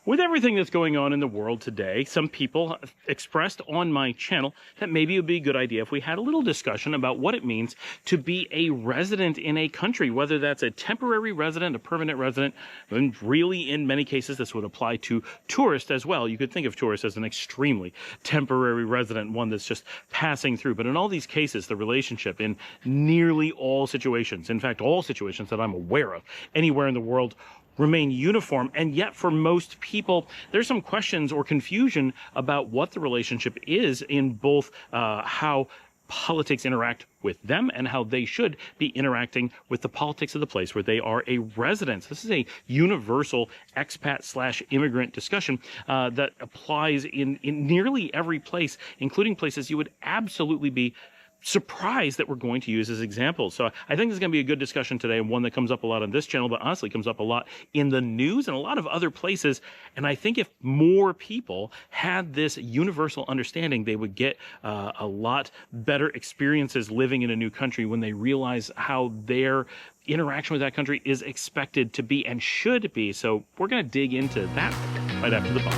With everything that's going on in the world today, some people expressed on my channel that maybe it would be a good idea if we had a little discussion about what it means to be a resident in a country, whether that's a temporary resident, a permanent resident, and really in many cases this would apply to tourists as well. You could think of tourists as an extremely temporary resident, one that's just passing through. But in all these cases, the relationship in nearly all situations, in fact all situations that I'm aware of, anywhere in the world, remain uniform. And yet for most people, there's some questions or confusion about what the relationship is in both how politics interact with them and how they should be interacting with the politics of the place where they are a resident. This is a universal expat/immigrant discussion that applies in nearly every place, including places you would absolutely be surprised that we're going to use as examples. So I think this is going to be a good discussion today, and one that comes up a lot on this channel, but honestly comes up a lot in the news and a lot of other places. And I think if more people had this universal understanding, they would get a lot better experiences living in a new country when they realize how their interaction with that country is expected to be and should be. So we're going to dig into that right after the bump.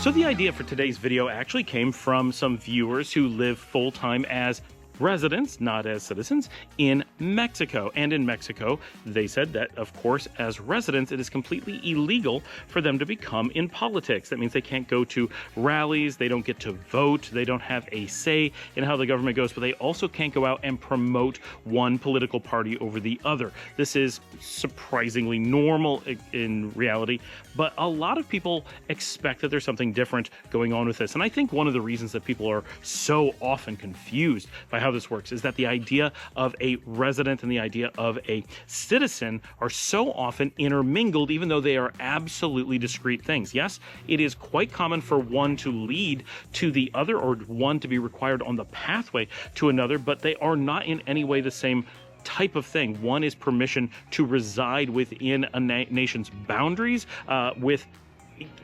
So the idea for today's video actually came from some viewers who live full-time as residents, not as citizens, in Mexico. And in Mexico, they said that, of course, as residents, it is completely illegal for them to become in politics. That means they can't go to rallies, they don't get to vote, they don't have a say in how the government goes, but they also can't go out and promote one political party over the other. This is surprisingly normal in reality, but a lot of people expect that there's something different going on with this. And I think one of the reasons that people are so often confused by how this works is that the idea of a resident and the idea of a citizen are so often intermingled, even though they are absolutely discrete things. Yes, it is quite common for one to lead to the other, or one to be required on the pathway to another, but they are not in any way the same type of thing. One is permission to reside within a nation's boundaries with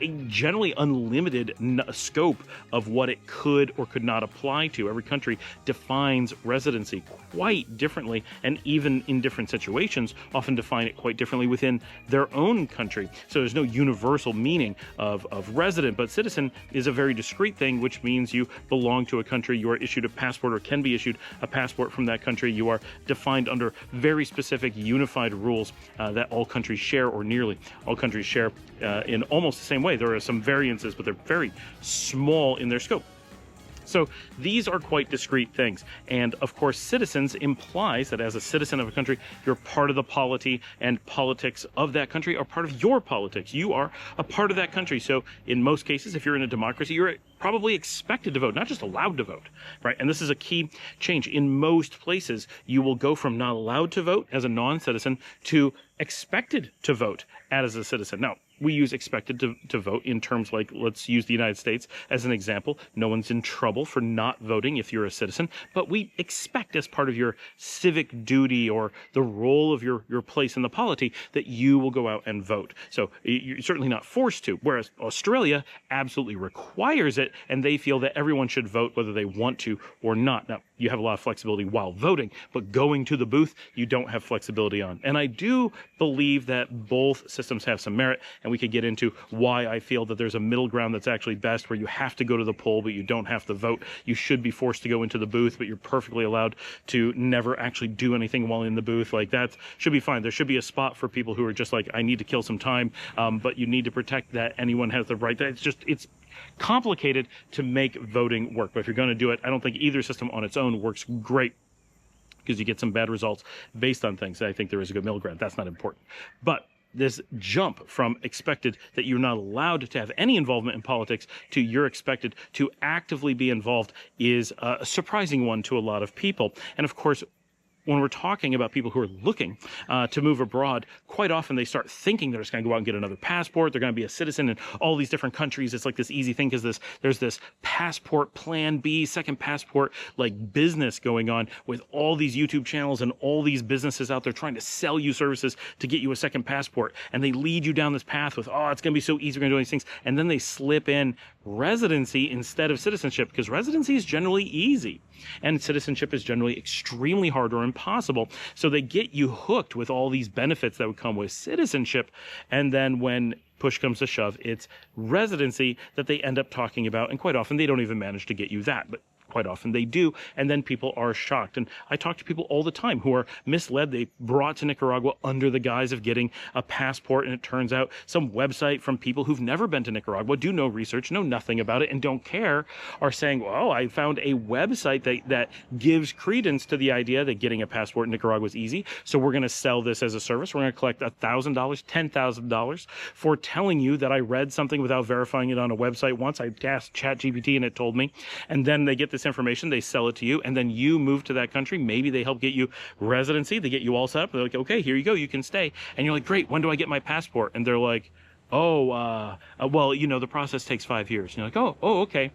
a generally unlimited scope of what it could or could not apply to. Every country defines residency quite differently, and even in different situations often define it quite differently within their own country. So there's no universal meaning of resident, but citizen is a very discrete thing, which means you belong to a country, you are issued a passport or can be issued a passport from that country, you are defined under very specific unified rules that all countries share, or nearly all countries share in almost the same way. There are some variances, but they're very small in their scope. So these are quite discrete things. And of course, citizens implies that as a citizen of a country, you're part of the polity and politics of that country are part of your politics. You are a part of that country. So in most cases, if you're in a democracy, you're probably expected to vote, not just allowed to vote, right? And this is a key change. In most places, you will go from not allowed to vote as a non-citizen to expected to vote as a citizen. Now, we use expected to vote in terms like, let's use the United States as an example. No one's in trouble for not voting if you're a citizen, but we expect as part of your civic duty or the role of your place in the polity that you will go out and vote. So you're certainly not forced to, whereas Australia absolutely requires it, and they feel that everyone should vote whether they want to or not. Now, you have a lot of flexibility while voting, but going to the booth, you don't have flexibility on. And I do believe that both systems have some merit, and we could get into why I feel that there's a middle ground that's actually best, where you have to go to the poll, but you don't have to vote. You should be forced to go into the booth, but you're perfectly allowed to never actually do anything while in the booth. Like, that should be fine. There should be a spot for people who are just like, I need to kill some time, but you need to protect that anyone has the right. It's complicated to make voting work. But if you're going to do it, I don't think either system on its own works great, because you get some bad results based on things. I think there is a good middle ground. That's not important. But this jump from expected that you're not allowed to have any involvement in politics to you're expected to actively be involved is a surprising one to a lot of people. And of course, when we're talking about people who are looking to move abroad, quite often they start thinking they're just going to go out and get another passport. They're going to be a citizen in all these different countries. It's like this easy thing because there's this passport plan B, second passport, like business going on with all these YouTube channels and all these businesses out there trying to sell you services to get you a second passport. And they lead you down this path with, oh, it's going to be so easy. We're going to do all these things. And then they slip in residency instead of citizenship, because residency is generally easy and citizenship is generally extremely hard or impossible. So they get you hooked with all these benefits that would come with citizenship, and then when push comes to shove, it's residency that they end up talking about, and quite often they don't even manage to get you that, but quite often they do, and then people are shocked. And I talk to people all the time who are misled. They brought to Nicaragua under the guise of getting a passport, and it turns out some website from people who've never been to Nicaragua, do no research, know nothing about it, and don't care, are saying, well, I found a website that gives credence to the idea that getting a passport in Nicaragua is easy, so we're going to sell this as a service. We're going to collect $1,000, $10,000 for telling you that I read something without verifying it on a website once. I asked ChatGPT and it told me, and then they get this information, they sell it to you, and then you move to that country. Maybe they help get you residency, they get you all set up, they're like, okay, here you go, you can stay. And you're like, great, when do I get my passport? And they're like, oh, well, you know, the process takes 5 years. And you're like, oh, okay.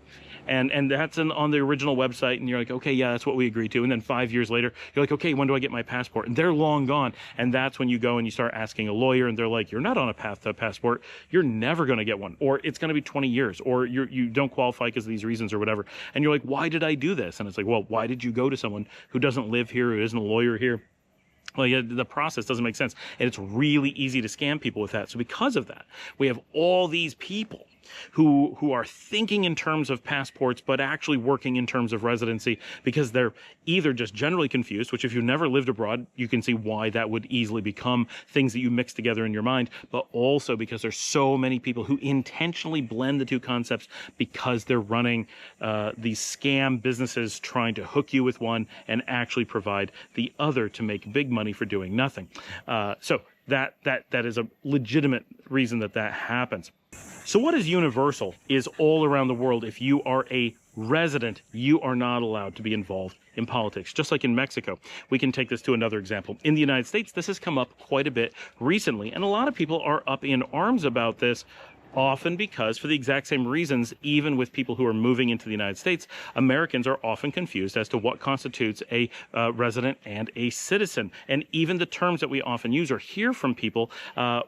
And that's on the original website, and you're like, okay, yeah, that's what we agreed to. And then 5 years later, you're like, okay, when do I get my passport? And they're long gone. And that's when you go and you start asking a lawyer, and they're like, you're not on a path to a passport. You're never going to get one, or it's going to be 20 years, or you don't qualify because of these reasons or whatever. And you're like, why did I do this? And it's like, well, why did you go to someone who doesn't live here, who isn't a lawyer here? Well, yeah, the process doesn't make sense, and it's really easy to scam people with that. So because of that, we have all these people who are thinking in terms of passports, but actually working in terms of residency, because they're either just generally confused, which if you've never lived abroad, you can see why that would easily become things that you mix together in your mind, but also because there's so many people who intentionally blend the two concepts because they're running these scam businesses trying to hook you with one and actually provide the other to make big money for doing nothing. So that is a legitimate reason that happens. So what is universal is all around the world, if you are a resident, you are not allowed to be involved in politics. Just like in Mexico, we can take this to another example. In the United States, this has come up quite a bit recently, and a lot of people are up in arms about this, often because, for the exact same reasons, even with people who are moving into the United States, Americans are often confused as to what constitutes a resident and a citizen. And even the terms that we often use or hear from people,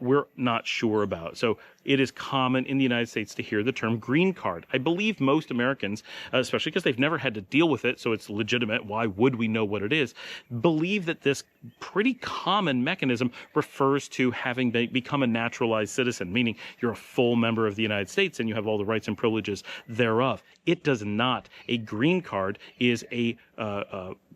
we're not sure about. So it is common in the United States to hear the term green card. I believe most Americans, especially because they've never had to deal with it, so it's legitimate, why would we know what it is, believe that this pretty common mechanism refers to having become a naturalized citizen, meaning you're a full member of the United States and you have all the rights and privileges thereof. It does not. A green card is a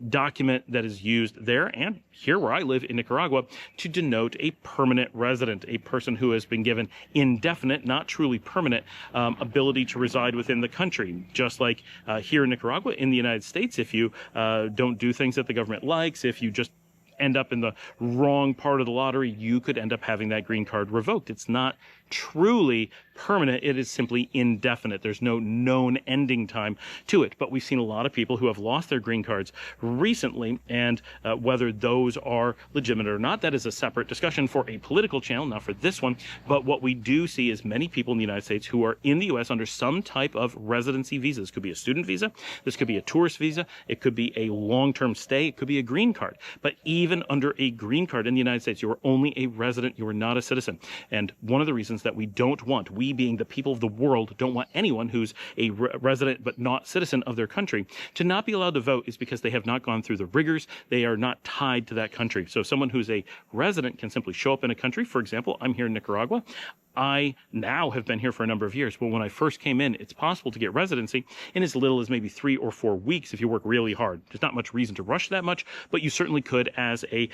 document that is used there and here where I live in Nicaragua to denote a permanent resident, a person who has been given indefinite, not truly permanent, ability to reside within the country. Just like here in Nicaragua, in the United States, if you don't do things that the government likes, if you just end up in the wrong part of the lottery, you could end up having that green card revoked. It's not truly permanent, it is simply indefinite. There's no known ending time to it. But we've seen a lot of people who have lost their green cards recently, and whether those are legitimate or not, that is a separate discussion for a political channel, not for this one. But what we do see is many people in the United States who are in the U.S. under some type of residency visa. This could be a student visa, this could be a tourist visa, it could be a long-term stay, it could be a green card. But even under a green card in the United States, you are only a resident, you are not a citizen. And one of the reasons that we don't want, we being the people of the world, don't want anyone who's a resident but not citizen of their country to not be allowed to vote is because they have not gone through the rigors. They are not tied to that country. So someone who's a resident can simply show up in a country. For example, I'm here in Nicaragua. I now have been here for a number of years, but when I first came in, it's possible to get residency in as little as maybe 3 or 4 weeks if you work really hard. There's not much reason to rush that much, but you certainly could as a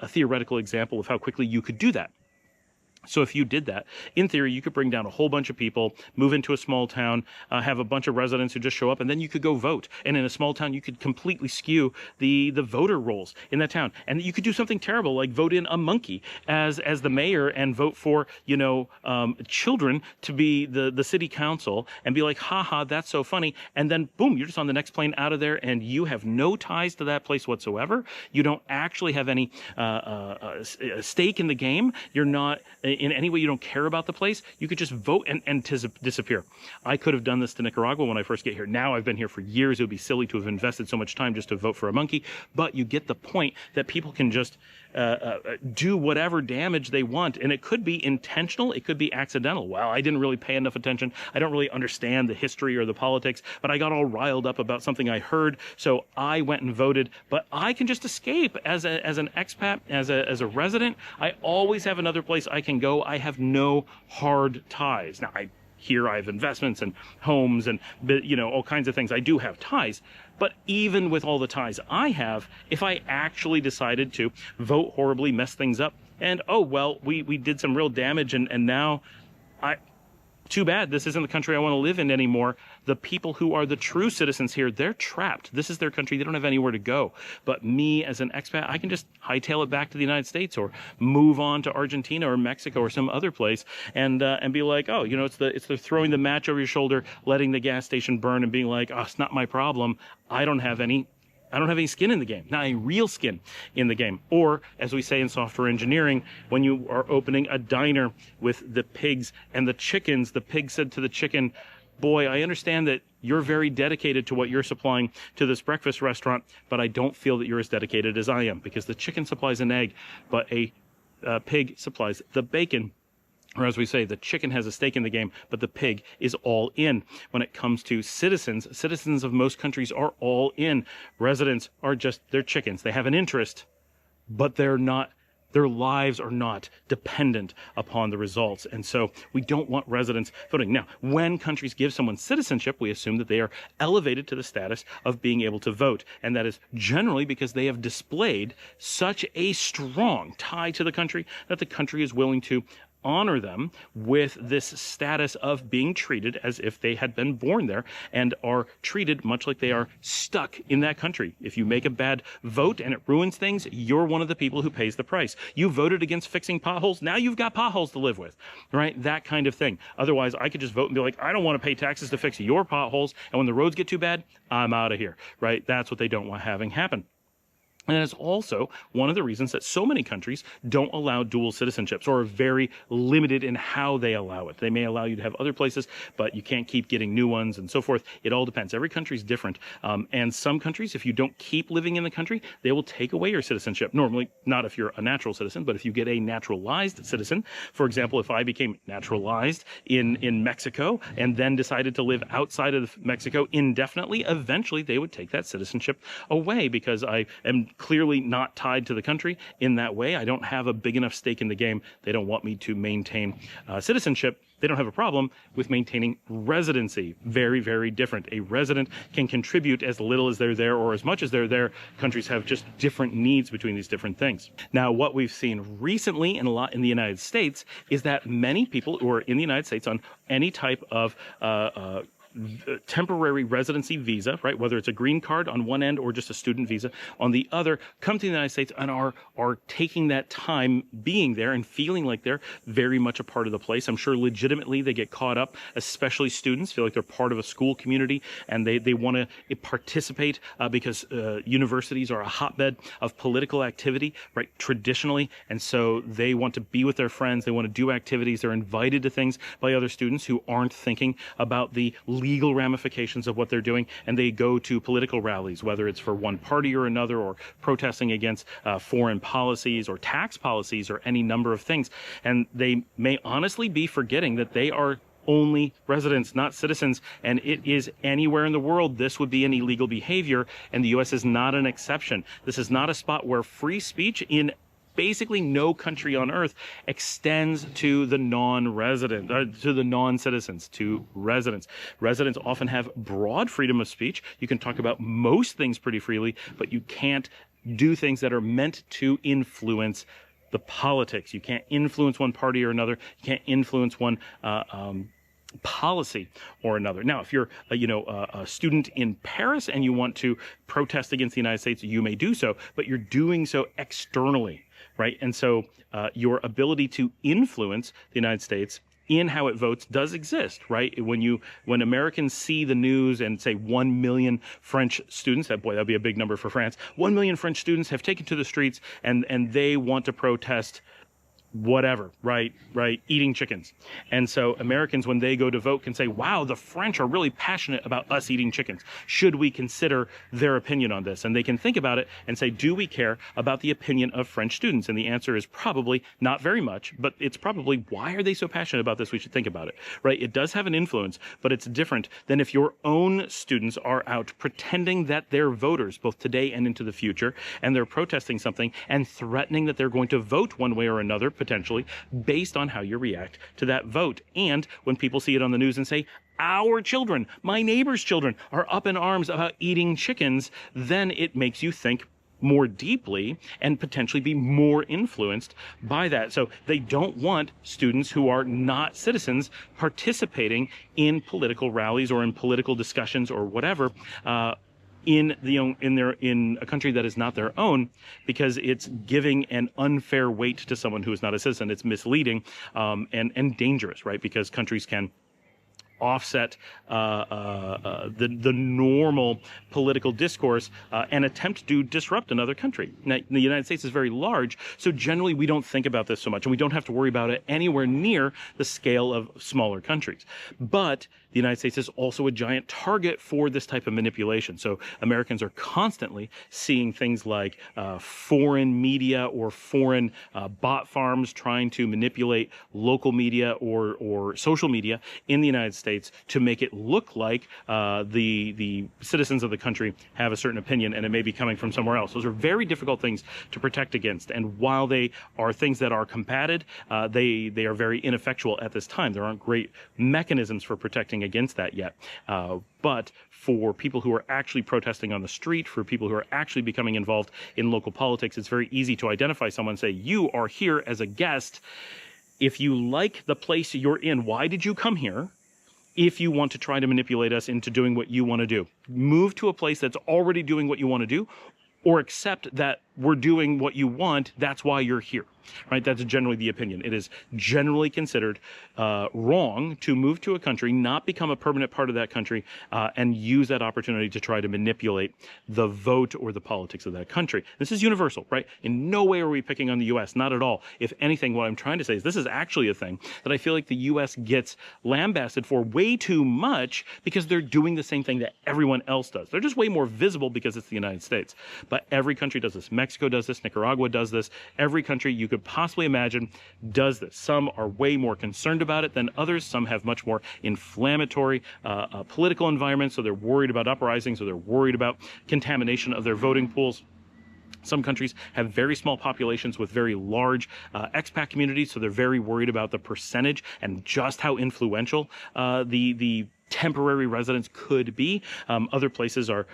theoretical example of how quickly you could do that. So if you did that, in theory, you could bring down a whole bunch of people, move into a small town, have a bunch of residents who just show up, and then you could go vote. And in a small town, you could completely skew the voter rolls in that town. And you could do something terrible, like vote in a monkey as the mayor and vote for, children to be the city council and be like, haha, that's so funny. And then boom, you're just on the next plane out of there, and you have no ties to that place whatsoever. You don't actually have any stake in the game. You're not in any way, you don't care about the place. You could just vote and disappear. I could have done this to Nicaragua when I first get here. Now I've been here for years. It would be silly to have invested so much time just to vote for a monkey. But you get the point that people can just do whatever damage they want. And it could be intentional. It could be accidental. Well, I didn't really pay enough attention. I don't really understand the history or the politics, but I got all riled up about something I heard. So I went and voted. But I can just escape as an expat, as a resident. I always have another place I can go. I have no hard ties. Now, here I have investments and homes and, all kinds of things. I do have ties. But even with all the ties I have, if I actually decided to vote horribly, mess things up, and, oh, well, we did some real damage, and now too bad, this isn't the country I want to live in anymore. The people who are the true citizens here, they're trapped. This is their country. They don't have anywhere to go. But me, as an expat, I can just hightail it back to the United States or move on to Argentina or Mexico or some other place and be like, oh, it's the throwing the match over your shoulder, letting the gas station burn and being like, oh, it's not my problem. I don't have any skin in the game, not any real skin in the game. Or, as we say in software engineering, when you are opening a diner with the pigs and the chickens, the pig said to the chicken, boy, I understand that you're very dedicated to what you're supplying to this breakfast restaurant, but I don't feel that you're as dedicated as I am, because the chicken supplies an egg, but a pig supplies the bacon. Or as we say, the chicken has a stake in the game, but the pig is all in. When it comes to citizens of most countries are all in. Residents are they're chickens. They have an interest, but their lives are not dependent upon the results. And so we don't want residents voting. Now, when countries give someone citizenship, we assume that they are elevated to the status of being able to vote. And that is generally because they have displayed such a strong tie to the country that the country is willing to honor them with this status of being treated as if they had been born there and are treated much like they are stuck in that country. If you make a bad vote and it ruins things, you're one of the people who pays the price. You voted against fixing potholes, now you've got potholes to live with, right? That kind of thing. Otherwise, I could just vote and be like, I don't want to pay taxes to fix your potholes, and when the roads get too bad, I'm out of here, right? That's what they don't want having happen. And it's also one of the reasons that so many countries don't allow dual citizenships, or are very limited in how they allow it. They may allow you to have other places, but you can't keep getting new ones and so forth. It all depends. Every country is different. And some countries, if you don't keep living in the country, they will take away your citizenship. Normally, not if you're a natural citizen, but if you get a naturalized citizen. For example, if I became naturalized in Mexico and then decided to live outside of Mexico indefinitely, eventually they would take that citizenship away, because I am clearly not tied to the country in that way. I don't have a big enough stake in the game. They don't want me to maintain citizenship. They don't have a problem with maintaining residency. Very, very different. A resident can contribute as little as they're there or as much as they're there. Countries have just different needs between these different things. Now, what we've seen recently and a lot in the United States is that many people who are in the United States on any type of temporary residency visa, right, whether it's a green card on one end or just a student visa on the other, come to the United States and are taking that time being there and feeling like they're very much a part of the place. I'm sure legitimately they get caught up, especially students feel like they're part of a school community and they want to participate because universities are a hotbed of political activity, right, traditionally, and so they want to be with their friends, they want to do activities, they're invited to things by other students who aren't thinking about the legal ramifications of what they're doing, and they go to political rallies, whether it's for one party or another, or protesting against foreign policies or tax policies or any number of things. And they may honestly be forgetting that they are only residents, not citizens, and it is anywhere in the world this would be an illegal behavior, and the U.S. is not an exception. This is not a spot where free speech in basically no country on earth extends to the non-resident, to the non-citizens, to residents. Residents often have broad freedom of speech. You can talk about most things pretty freely, but you can't do things that are meant to influence the politics. You can't influence one party or another. You can't influence one policy or another. Now, if you're a student in Paris and you want to protest against the United States, you may do so, but you're doing so externally, right? And so your ability to influence the United States in how it votes does exist, right? When Americans see the news and say 1 million French students, that'd be a big number for France, 1 million French students have taken to the streets and they want to protest whatever, right, eating chickens. And so Americans, when they go to vote, can say, wow, the French are really passionate about us eating chickens. Should we consider their opinion on this? And they can think about it and say, do we care about the opinion of French students? And the answer is probably not very much, but it's probably, why are they so passionate about this? We should think about it, right? It does have an influence, but it's different than if your own students are out pretending that they're voters, both today and into the future, and they're protesting something and threatening that they're going to vote one way or another, potentially, based on how you react to that vote. And when people see it on the news and say, our children, my neighbor's children, are up in arms about eating chickens, then it makes you think more deeply and potentially be more influenced by that. So they don't want students who are not citizens participating in political rallies or in political discussions or whatever, in a country that is not their own, because it's giving an unfair weight to someone who is not a citizen. It's misleading and dangerous, right? Because countries can offset the normal political discourse and attempt to disrupt another country. Now, the United States is very large, so generally we don't think about this so much, and we don't have to worry about it anywhere near the scale of smaller countries. But the United States is also a giant target for this type of manipulation. So Americans are constantly seeing things like foreign media or foreign bot farms trying to manipulate local media or social media in the United States to make it look like the citizens of the country have a certain opinion, and it may be coming from somewhere else. Those are very difficult things to protect against. And while they are things that are combated, they are very ineffectual at this time. There aren't great mechanisms for protecting against that yet. But for people who are actually protesting on the street, for people who are actually becoming involved in local politics, it's very easy to identify someone and say, you are here as a guest. If you like the place you're in, why did you come here? If you want to try to manipulate us into doing what you want to do, move to a place that's already doing what you want to do, or accept that we're doing what you want, that's why you're here, right? That's generally the opinion. It is generally considered wrong to move to a country, not become a permanent part of that country, and use that opportunity to try to manipulate the vote or the politics of that country. This is universal, right? In no way are we picking on the U.S., not at all. If anything, what I'm trying to say is this is actually a thing that I feel like the U.S. gets lambasted for way too much because they're doing the same thing that everyone else does. They're just way more visible because it's the United States. But every country does this. Mexico does this. Nicaragua does this. Every country you could possibly imagine does this. Some are way more concerned about it than others. Some have much more inflammatory political environments, so they're worried about uprisings, so they're worried about contamination of their voting pools. Some countries have very small populations with very large expat communities, so they're very worried about the percentage and just how influential the temporary residents could be. Other places are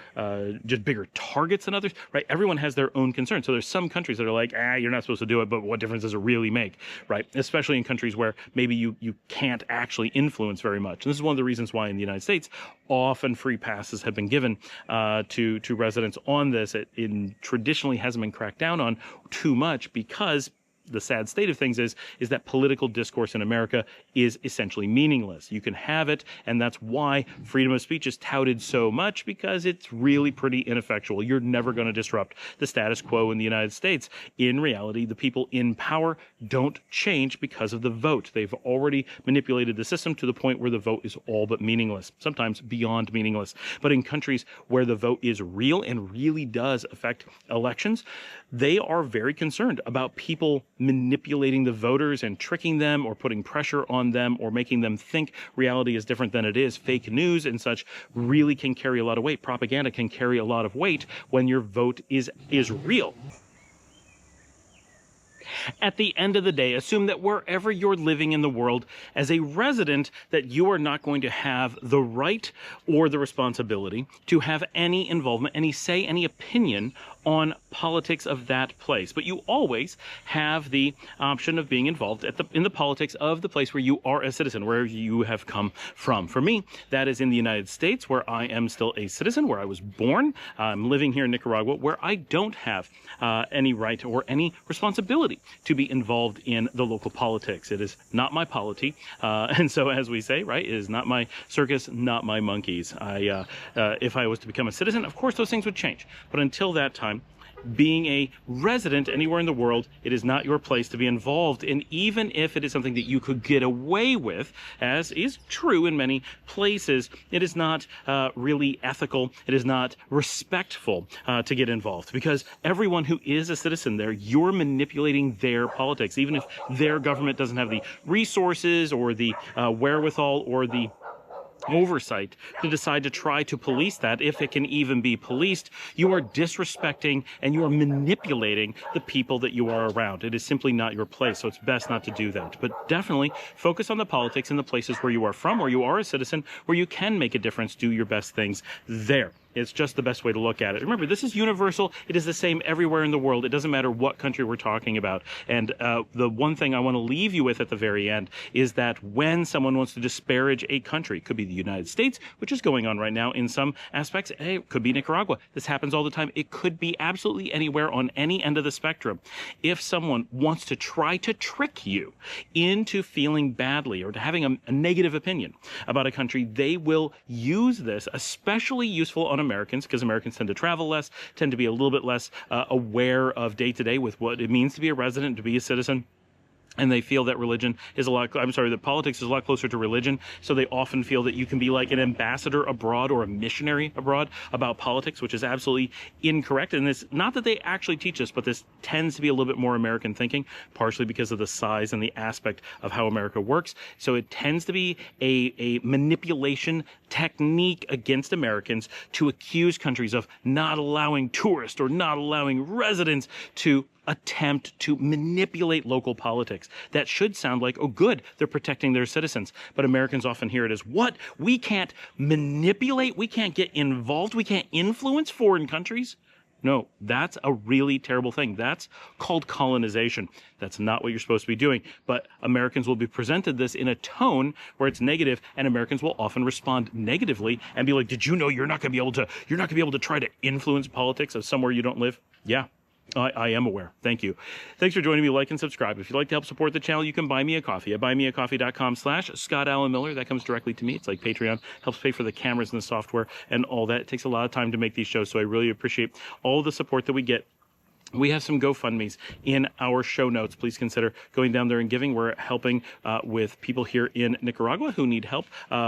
just bigger targets than others, right? Everyone has their own concerns. So there's some countries that are like, you're not supposed to do it, but what difference does it really make, right? Especially in countries where maybe you can't actually influence very much. And this is one of the reasons why in the United States, often free passes have been given to residents on this. It traditionally hasn't been cracked down on too much because the sad state of things is that political discourse in America is essentially meaningless. You can have it, and that's why freedom of speech is touted so much, because it's really pretty ineffectual. You're never going to disrupt the status quo in the United States. In reality, the people in power don't change because of the vote. They've already manipulated the system to the point where the vote is all but meaningless, sometimes beyond meaningless. But in countries where the vote is real and really does affect elections, they are very concerned about people manipulating the voters and tricking them or putting pressure on them or making them think reality is different than it is. Fake news and such really can carry a lot of weight. Propaganda can carry a lot of weight when your vote is real. At the end of the day, assume that wherever you're living in the world, as a resident, that you are not going to have the right or the responsibility to have any involvement, any say, any opinion on politics of that place, but you always have the option of being involved in the politics of the place where you are a citizen, where you have come from. For me, that is in the United States, where I am still a citizen, where I was born. I'm living here in Nicaragua, where I don't have any right or any responsibility to be involved in the local politics. It is not my polity, and so, as we say, right, it is not my circus, not my monkeys. If I was to become a citizen, of course those things would change, but until that time, being a resident anywhere in the world, it is not your place to be involved in, even if it is something that you could get away with, as is true in many places. It is not really ethical. It is not respectful to get involved, because everyone who is a citizen there, you're manipulating their politics, even if their government doesn't have the resources or the wherewithal or the oversight to decide to try to police that, if it can even be policed. You are disrespecting and you are manipulating the people that you are around. It is simply not your place, so it's best not to do that. But definitely focus on the politics in the places where you are from, where you are a citizen, where you can make a difference, do your best things there. It's just the best way to look at it. Remember, this is universal. It is the same everywhere in the world. It doesn't matter what country we're talking about. And the one thing I want to leave you with at the very end is that when someone wants to disparage a country, it could be the United States, which is going on right now in some aspects. Hey, it could be Nicaragua. This happens all the time. It could be absolutely anywhere on any end of the spectrum. If someone wants to try to trick you into feeling badly or to having a negative opinion about a country, they will use this, especially useful on Americans, because Americans tend to travel less, tend to be a little bit less aware of day-to-day with what it means to be a resident, to be a citizen. And they feel that that politics is a lot closer to religion. So they often feel that you can be like an ambassador abroad or a missionary abroad about politics, which is absolutely incorrect. And it's not that they actually teach us, but this tends to be a little bit more American thinking, partially because of the size and the aspect of how America works. So it tends to be a manipulation technique against Americans to accuse countries of not allowing tourists or not allowing residents to attempt to manipulate local politics. That should sound like, oh good, they're protecting their citizens. But Americans often hear it as, what? We can't manipulate? We can't get involved? We can't influence foreign countries? No, that's a really terrible thing. That's called colonization. That's not what you're supposed to be doing. But Americans will be presented this in a tone where it's negative, and Americans will often respond negatively and be like, did you know you're not going to be able to try to influence politics of somewhere you don't live? Yeah. I am aware. Thank you. Thanks for joining me. Like and subscribe. If you'd like to help support the channel, you can buy me a coffee at buymeacoffee.com/Scott Allen Miller. That comes directly to me. It's like Patreon. Helps pay for the cameras and the software and all that. It takes a lot of time to make these shows, so I really appreciate all the support that we get. We have some GoFundMes in our show notes. Please consider going down there and giving. We're helping with people here in Nicaragua who need help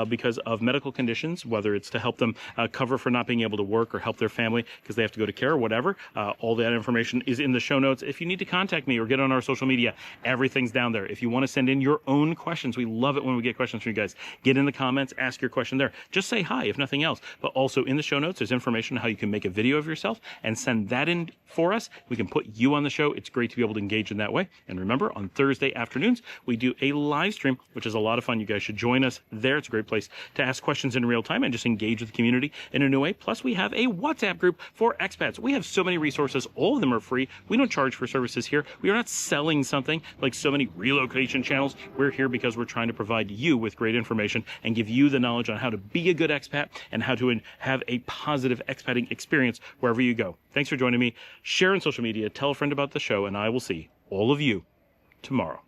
because of medical conditions, whether it's to help them cover for not being able to work or help their family because they have to go to care or whatever. All that information is in the show notes. If you need to contact me or get on our social media, everything's down there. If you want to send in your own questions, we love it when we get questions from you guys. Get in the comments, ask your question there. Just say hi, if nothing else. But also in the show notes, there's information on how you can make a video of yourself and send that in for us. We can put you on the show. It's great to be able to engage in that way. And remember, on Thursday afternoons, we do a live stream, which is a lot of fun. You guys should join us there. It's a great place to ask questions in real time and just engage with the community in a new way. Plus, we have a WhatsApp group for expats. We have so many resources. All of them are free. We don't charge for services here. We are not selling something like so many relocation channels. We're here because we're trying to provide you with great information and give you the knowledge on how to be a good expat and how to have a positive expating experience wherever you go. Thanks for joining me. Share on social media, tell a friend about the show, and I will see all of you tomorrow.